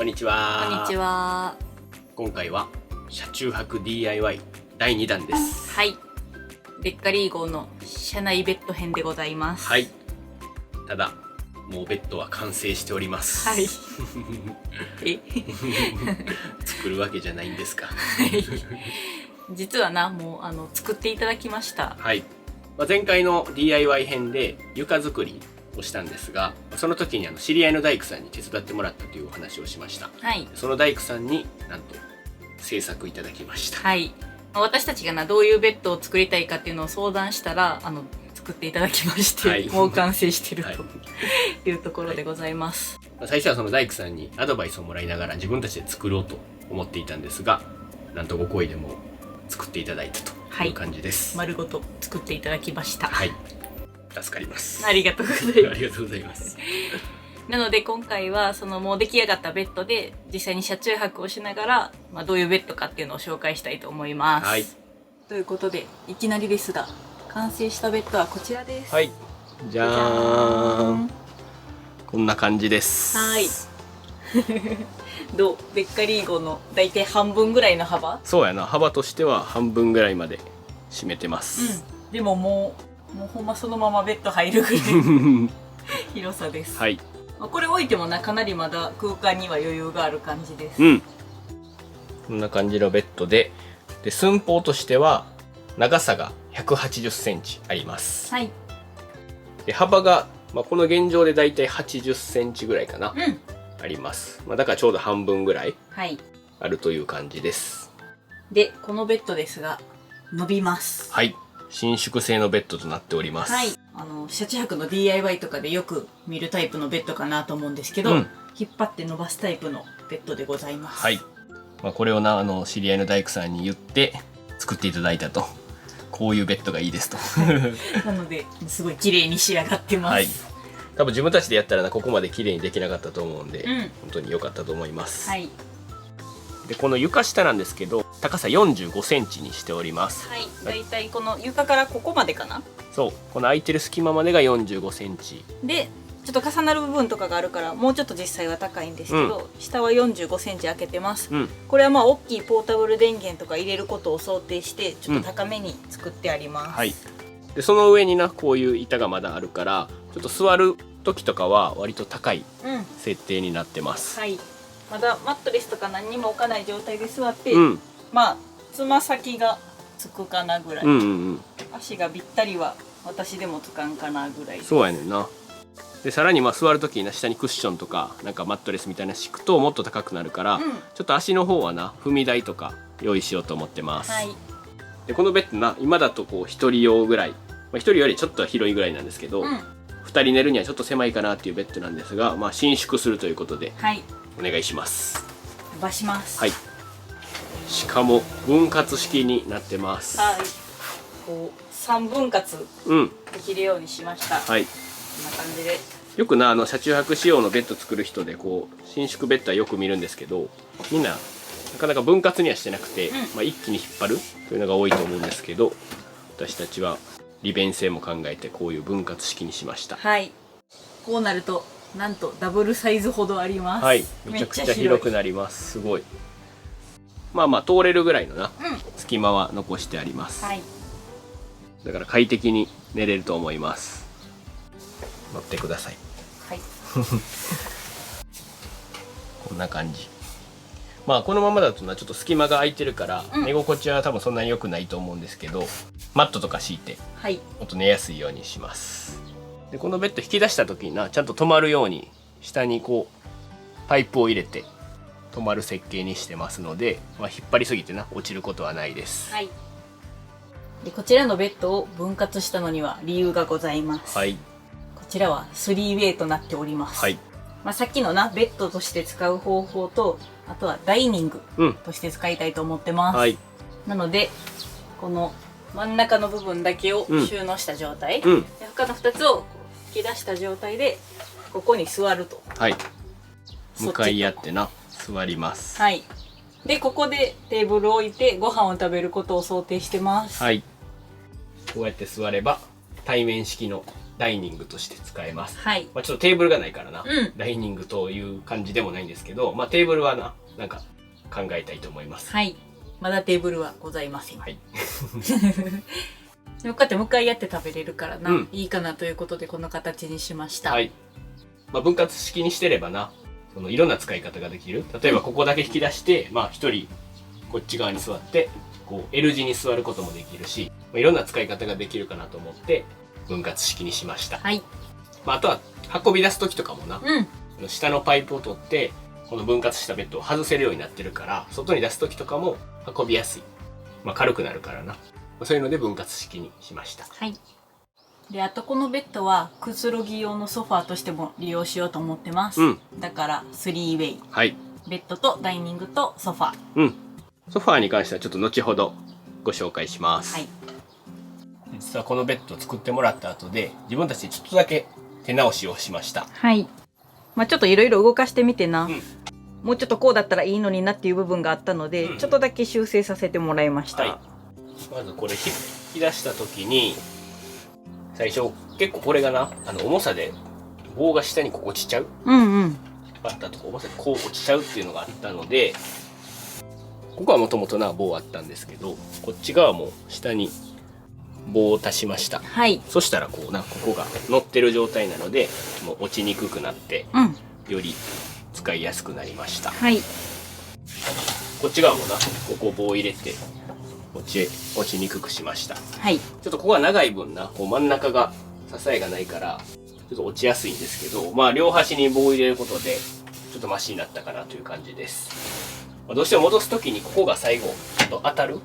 こんにちは。こんにちは。今回は車中泊 DIY 第2弾です。はい。ベッカリー号の車内ベッド編でございます。はい。ただ、もうベッドは完成しております。はい。作るわけじゃないんですか。実はな、もう作っていただきました。はい。前回の DIY 編で床作りをしたんですが、その時に知り合いの大工さんに手伝ってもらったというお話をしました。はい。その大工さんになんと制作いただきました。はい。私たちがどういうベッドを作りたいかっていうのを相談したら、作っていただきまして、はい、もう完成してるというところでございます。はい、最初はその大工さんにアドバイスをもらいながら自分たちで作ろうと思っていたんですが、なんとご好意でも作っていただいたという感じです。はい、丸ごと作っていただきました。はい。助かります。ありがとうございます。ありがとうございます。なので今回はもう出来上がったベッドで実際に車中泊をしながら、どういうベッドかっていうのを紹介したいと思います。はい。ということでいきなりですが、完成したベッドはこちらです。はい。じゃーん。こんな感じです。はい。どう？ベッカリー号のだいたい半分ぐらいの幅？そうやな。幅としては半分ぐらいまで占めてます。うん。でももうほんまそのままベッド入るぐらい広さです。はい。これ置いてもかなりまだ空間には余裕がある感じです。うん。こんな感じのベッドで、寸法としては長さが180センチあります。はい。で幅が、この現状でだいたい80センチぐらいかな、うん、あります。だからちょうど半分ぐらいあるという感じです。で、このベッドですが伸びます。はい。伸縮性のベッドとなっております。はい。車中泊の DIY とかでよく見るタイプのベッドかなと思うんですけど、引っ張って伸ばすタイプのベッドでございます。はい。これを知り合いの大工さんに言って作っていただいたと。こういうベッドがいいですと。なので、すごい綺麗に仕上がってます。はい。多分自分たちでやったらここまで綺麗にできなかったと思うんで、本当に良かったと思います。はい。で、この床下なんですけど、高さ45センチにしております。はい。だいたいこの床からここまでかな。そう。この空いてる隙間までが45センチ。で、ちょっと重なる部分とかがあるからもうちょっと実際は高いんですけど、下は45センチ開けてます。これは大きいポータブル電源とか入れることを想定してちょっと高めに作ってあります。はい。で、その上にこういう板がまだあるから、ちょっと座る時とかは割と高い設定になってます。はい。まだマットレスとか何にも置かない状態で座って、つま先がつくかなぐらい、足がぴったりは私でもつかんかなぐらい。そうやねんな。でさらに座る時に下にクッションとかマットレスみたいな敷くともっと高くなるから、ちょっと足の方は踏み台とか用意しようと思ってます。はい。でこのベッド今だと1人用ぐらい、1人よりちょっと広いぐらいなんですけど、2人寝るにはちょっと狭いかなっていうベッドなんですが、伸縮するということで、お願いします。伸ばします。はい。しかも分割式になってます。はい。こう3分割できるようにしました。はい。こんな感じで。よく車中泊仕様のベッド作る人で伸縮ベッドはよく見るんですけど、みんななかなか分割にはしてなくて、一気に引っ張るというのが多いと思うんですけど、私たちは利便性も考えてこういう分割式にしました。はい。こうなるとなんとダブルサイズほどあります。はい。めちゃくちゃ広くなります。すごい。通れるぐらいの隙間は残してあります。はい。だから快適に寝れると思います。乗ってください。はい。こんな感じ。このままだとちょっと隙間が空いてるから、寝心地は多分そんなに良くないと思うんですけど、マットとか敷いて、もっと寝やすいようにします。でこのベッド引き出した時にちゃんと止まるように下にパイプを入れて止まる設計にしてますので、引っ張りすぎて落ちることはないです。はい。でこちらのベッドを分割したのには理由がございます。はい。こちらは 3way となっております。はい。さっきのベッドとして使う方法と、あとはダイニングとして使いたいと思ってます。はい。なのでこの真ん中の部分だけを収納した状態、で他の2つを引き出した状態でここに座ると。はい。向かい合って座ります。はい。でここでテーブルを置いてご飯を食べることを想定してます。はい。こうやって座れば対面式のダイニングとして使えます。はい。まあちょっとテーブルがないからな、ダイニングという感じでもないんですけど、まあテーブルはなんか考えたいと思います。はい。まだテーブルはございません。はい。でもこうやって向かい合って食べれるからな、いいかなということでこの形にしました。はい。まあ分割式にしてればな、いろんな使い方ができる。例えばここだけ引き出して、まあ一人こっち側に座って、こう L 字に座ることもできるし、まあ、いろんな使い方ができるかなと思って分割式にしました。はい。まああとは運び出す時とかもな、下のパイプを取って、この分割したベッドを外せるようになってるから、外に出す時とかも運びやすい。まあ軽くなるからな。そういうので分割式にしました。はい。で、あとこのベッドはくつろぎ用のソファーとしても利用しようと思ってます。だから3ウェイ。はい。ベッドとダイニングとソファー。ソファーに関してはちょっと後ほどご紹介します。はい。実はこのベッドを作ってもらった後で自分たちでちょっとだけ手直しをしました。はい。まあちょっといろいろ動かしてみてな。もうちょっとこうだったらいいのになっていう部分があったので、ちょっとだけ修正させてもらいました。はい、まずこれ引き出した時に最初結構これがな重さで棒が下にこう落ちちゃう。引っ張ったとこ重さでこう落ちちゃうっていうのがあったので、ここはもともとな棒あったんですけど、こっち側も下に棒を足しました。はい。そしたらこうな、ここが乗ってる状態なのでもう落ちにくくなって、より使いやすくなりました。はい。こっち側もな、ここ棒入れて落ちにくくしました。はい。ちょっとここが長い分な、こう真ん中が支えがないからちょっと落ちやすいんですけど、まあ両端に棒を入れることでちょっとマシになったかなという感じです。どうしても戻す時にここが最後ちょっと当たる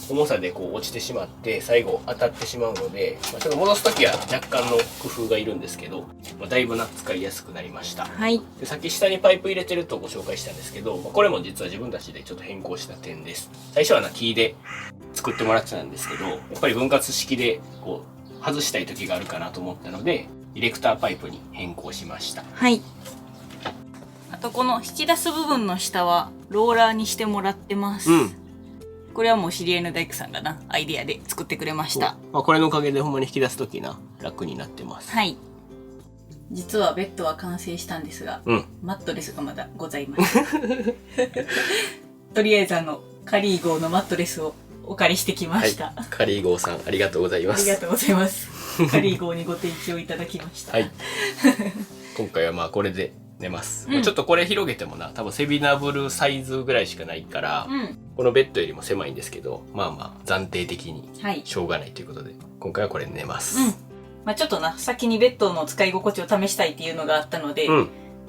重さでこう落ちてしまって最後当たってしまうので、ちょっと戻す時は若干の工夫がいるんですけど、だいぶな使いやすくなりました。はい。でさっき下にパイプ入れてるとご紹介したんですけど、これも実は自分たちでちょっと変更した点です。最初は木で作ってもらってたんですけど、やっぱり分割式でこう外したい時があるかなと思ったのでディレクターパイプに変更しました。はい。あとこの引き出す部分の下はローラーにしてもらってます。これはもう知り合いの大工さんがなアイデアで作ってくれました。これのおかげでほんまに引き出す時な楽になってます。はい。実はベッドは完成したんですが、マットレスがまだございます。とりあえずカリー号のマットレスをお借りしてきました。カリー号さんありがとうございます。ありがとうございます。カリー号にご提供いただきました。はい。今回はまあこれで寝ます。ちょっとこれ広げてもな、多分セビナブルサイズぐらいしかないから、このベッドよりも狭いんですけど、まあまあ暫定的にしょうがないということで、今回はこれで寝ます。まあちょっとな、先にベッドの使い心地を試したいっていうのがあったので、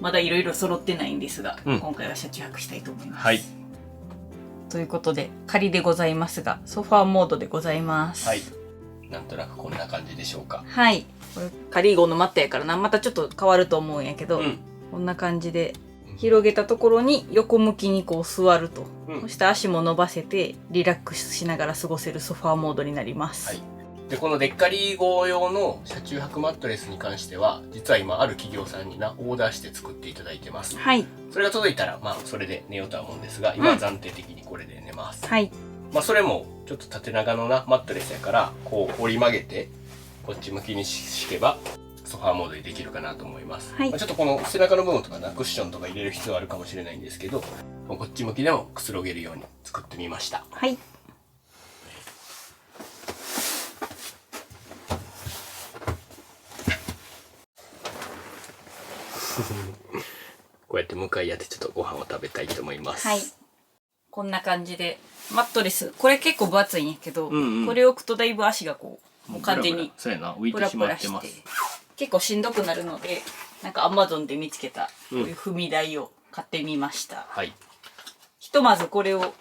まだいろいろ揃ってないんですが、今回は車中泊したいと思います。はい。ということで、仮でございますが、ソファーモードでございます。はい。なんとなくこんな感じでしょうか。はい。これカリー号のマットやからな、またちょっと変わると思うんやけど、こんな感じで広げたところに横向きにこう座ると、そして足も伸ばせてリラックスしながら過ごせるソファーモードになります。はい。でこのデッカリー号用の車中泊マットレスに関しては実は今ある企業さんにオーダーして作っていただいてます。はい。それが届いたらまあそれで寝ようとは思うんですが、今は暫定的にこれで寝ます。はい。まあそれもちょっと縦長のマットレスやからこう折り曲げてこっち向きに敷けばソファーモードにできるかなと思います。はい。ちょっとこの背中の部分とかクッションとか入れる必要あるかもしれないんですけど、こっち向きでもくつろげるように作ってみました。はい。こうやって向かい合ってちょっとご飯を食べたいと思います。はい。こんな感じでマットレス、これ結構分厚いんやけど、これを置くとだいぶ足がこうもう完全にプラプラして結構しんどくなるので、なんか Amazon で見つけたこういう踏み台を買ってみました。はい。ひとまずこれを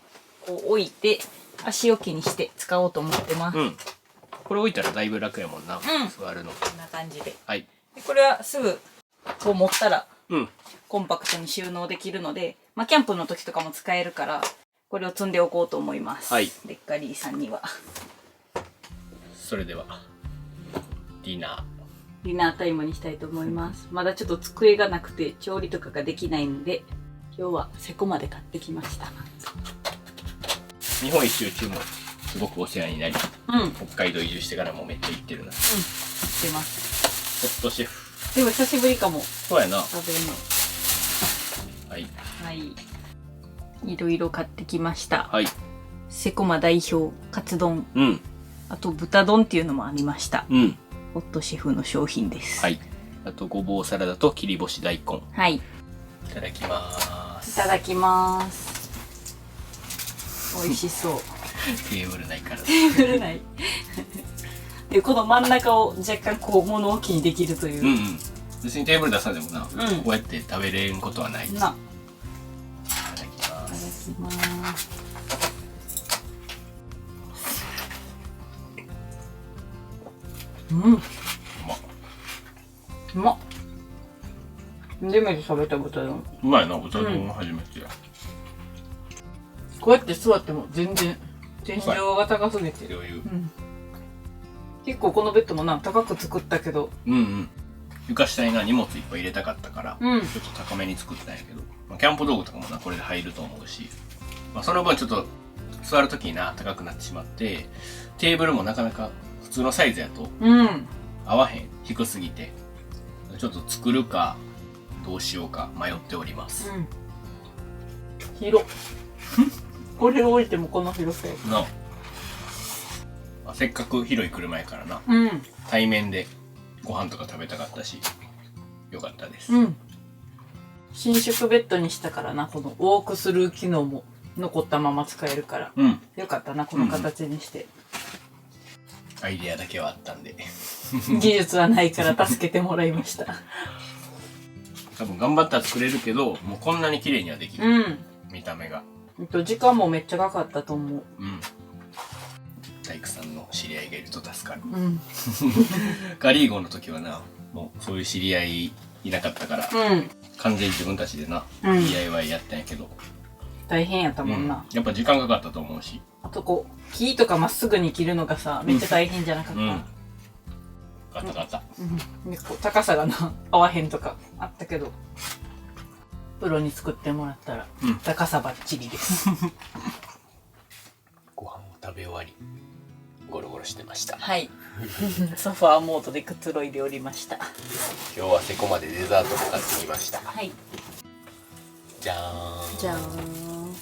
こう置いて足置きにして使おうと思ってます。これ置いたらだいぶ楽やもんな。座るの。こんな感じで。はい。でこれはすぐこう持ったらコンパクトに収納できるので、まあキャンプの時とかも使えるからこれを積んでおこうと思います。はい。デッカリーさんには。それではディナータイムにしたいと思います。まだちょっと机がなくて調理とかができないので、今日はセコまで買ってきました。日本一周中もすごくお世話になり、北海道移住してからもめっちゃ行ってるな。ってます。ホットシェフ。でも久しぶりかも。そうやな。食べるの。はい。はい。いろいろ買ってきました。はい。セコマ代表、カツ丼。うん。あと豚丼っていうのもありました。うん。ホットシェフの商品です。はい。あとごぼうサラダと切り干し大根。はい。いただきます。いただきます。美味しそう。テーブルないから。テーブルない。でこの真ん中を若干こう物置にできるという。うんうん。別にテーブル出さんでもな、こうやって食べれんことはない。な。いただきます。いただきます。うん。うまっ。初めて食べた豚丼。うまいな、豚丼初めてや。こうやって座っても全然天井が高すぎて、余裕。結構このベッドもな高く作ったけど、うんうん。床下にな荷物いっぱい入れたかったから、ちょっと高めに作ったんやけど、キャンプ道具とかもなこれで入ると思うし、その分ちょっと座る時にな高くなってしまって、テーブルもなかなか普通のサイズやと合わへん、低すぎてちょっと作るかどうしようか迷っております。広これを置いてもこの広さやな。せっかく広い車やからな、対面でご飯とか食べたかったしよかったです。伸縮ベッドにしたからな、このウォークスルー機能も残ったまま使えるから、よかったなこの形にして。アイデアだけはあったんで技術はないから助けてもらいました。多分頑張ったら作れるけど、もうこんなに綺麗にはできる、見た目が。時間もめっちゃかかったと思う。大工さんの知り合いがいると助かる。ガリーゴの時はな、もうそういう知り合いいなかったから、完全に自分たちでな、DIY やったんやけど大変やったもんな、やっぱ時間かかったと思うし、あとこう木とかまっすぐに切るのがさ、めっちゃ大変じゃなかった、ガタガタ、でこう高さがな合わへんとかあったけど、プロに作ってもらったら、高さバッチリですご飯を食べ終わりゴロゴロしてました。はい。ソファーモードでくつろいでおりました。今日はセコマでデザートも買ってきました。はい。じゃーん。じゃーん。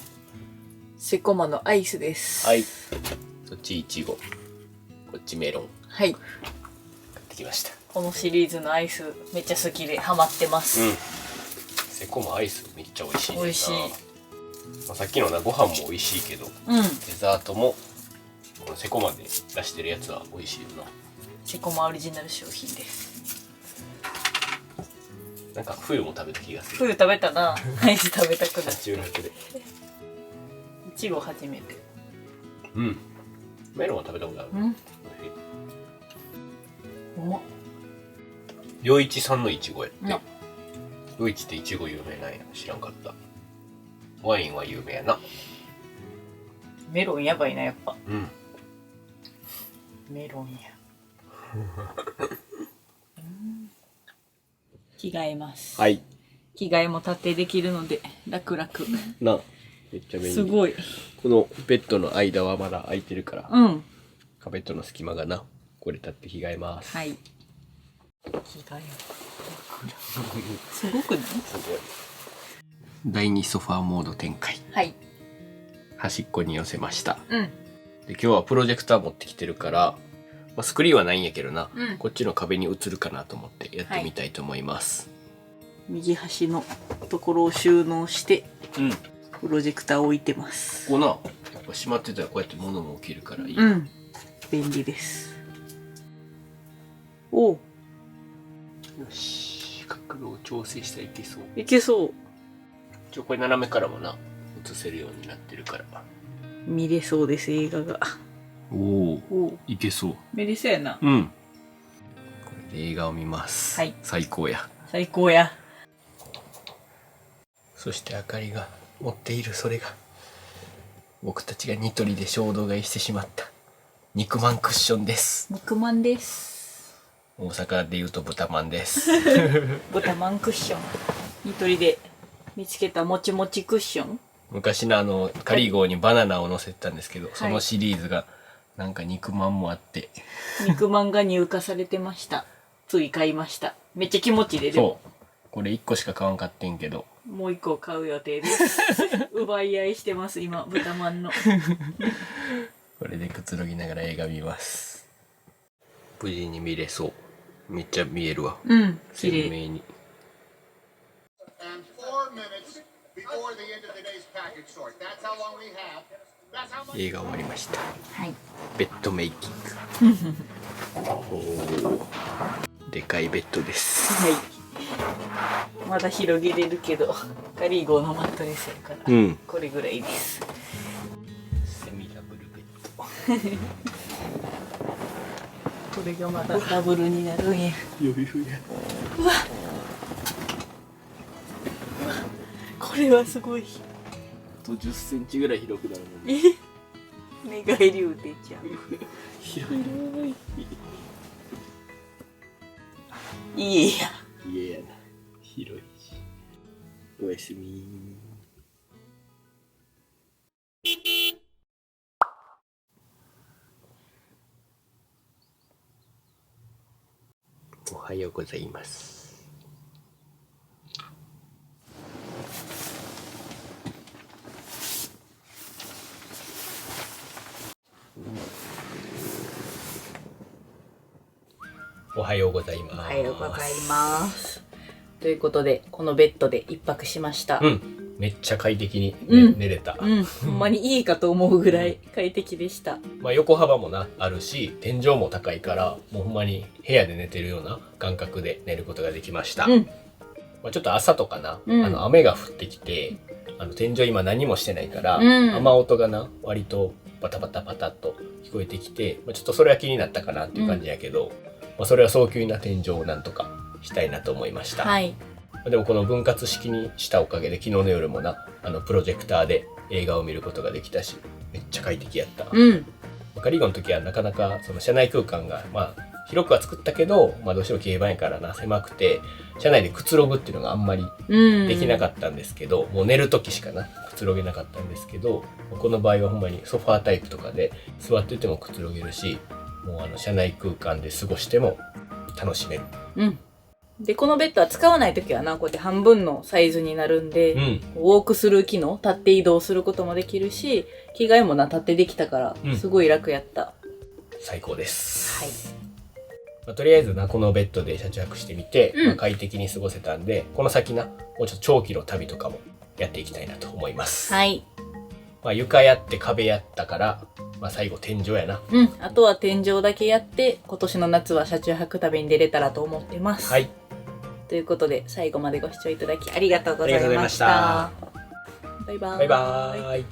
セコマのアイスです。はい。そっちいちご、こっちメロン。はい。買ってきました。このシリーズのアイスめっちゃ好きでハマってます。セコマアイスめっちゃ美味しいねんな。美味しい。さっきのなご飯も美味しいけど、デザートもこのセコマで出してるやつは美味しいよな。セコマオリジナル商品です。なんか冬も食べた気がする。冬食べたな。アイス食べたくなる。中学で。いちご初めて。メロンは食べたことある。うまっ。余一さんのいちごやって。余一っていちご有名なんや。知らんかった。ワインは有名やな。メロンやばいな、やっぱ。メロンや。着替えます。はい。着替えも立てできるので楽々。な、めっちゃ便利。すごい。このベッドの間はまだ空いてるから。壁との隙間がな、これ立って着替えます。はい。着替え。すごくない？すごい。第2ソファーモード展開。はい。端っこに寄せました。で今日はプロジェクター持ってきてるから、スクリーンはないんやけどな、こっちの壁に映るかなと思ってやってみたいと思います。右端のところを収納して、プロジェクターを置いてます。ここな、やっぱ閉まってたらこうやって物も起きるからいい。便利です。おお。よし、角度を調整したらいけそう。いけそう。これ斜めからもな映せるようになってるから見れそうです、映画が。おお、いけそう。見れそうやな。これで映画を見ます。はい。最高や。最高や。そしてあかりが持っているそれが、僕たちがニトリで衝動買いしてしまった肉まんクッションです。肉まんです。大阪でいうと豚まんです。豚まんクッション。ニトリで見つけたもちもちクッション。昔のカリー号にバナナを乗せてたんですけど、そのシリーズがなんか肉まんもあって。肉まんが入荷されてました。つい買いました。めっちゃ気持ちいいで、でも。そう。これ1個しか買わんかってんけど。もう1個買う予定です。奪い合いしてます、今、豚まんの。これでくつろぎながら映画見ます。無事に見れそう。めっちゃ見えるわ。うん、鮮明に。映画終わりました。はい。ベッドメイキング。でかいベッドです。はい。まだ広げれるけど、ガリーゴのマットレスやから、これぐらいです。セミダブルベッド。これがまだダブルになるんや。うわ。これはすごい。あと10センチぐらい広くなるもんね。寝返り打てちゃう。広い。家や。家やな。広いし。おやすみ。おはようございます。おはようございます。おはようございます。ということで、このベッドで一泊しました。めっちゃ快適に、寝れた。ほんまにいいかと思うぐらい快適でした。まあ横幅もあるし、天井も高いから、もうほんまに部屋で寝てるような感覚で寝ることができました。まあちょっと朝とかな、雨が降ってきて、天井今何もしてないから、雨音が割とパタパタパタっと聞こえてきて、ちょっとそれは気になったかなっていう感じやけど、それは早急な天井をなんとかしたいなと思いました。でもこの分割式にしたおかげで昨日の夜もプロジェクターで映画を見ることができたし、めっちゃ快適やった。ガリゴの時はなかなかその車内空間が広くは作ったけど、どうしても軽バンやから狭くて、車内でくつろぐっていうのがあんまりできなかったんですけど、もう寝る時しかくつろげなかったんですけど、この場合はほんまにソファータイプとかで座っててもくつろげるし、もう車内空間で過ごしても楽しめる。で、このベッドは使わないときはこうやって半分のサイズになるんで、ウォークする機能、立って移動することもできるし、着替えも立ってできたから、すごい楽やった。最高です。とりあえずこのベッドで車中泊してみて、快適に過ごせたんで、この先もうちょっと長期の旅とかもやっていきたいなと思います。床やって壁やったから、最後天井やな。あとは天井だけやって、今年の夏は車中泊旅に出れたらと思ってます。ということで、最後までご視聴いただきありがとうございました。バイバーイ。バイバーイ。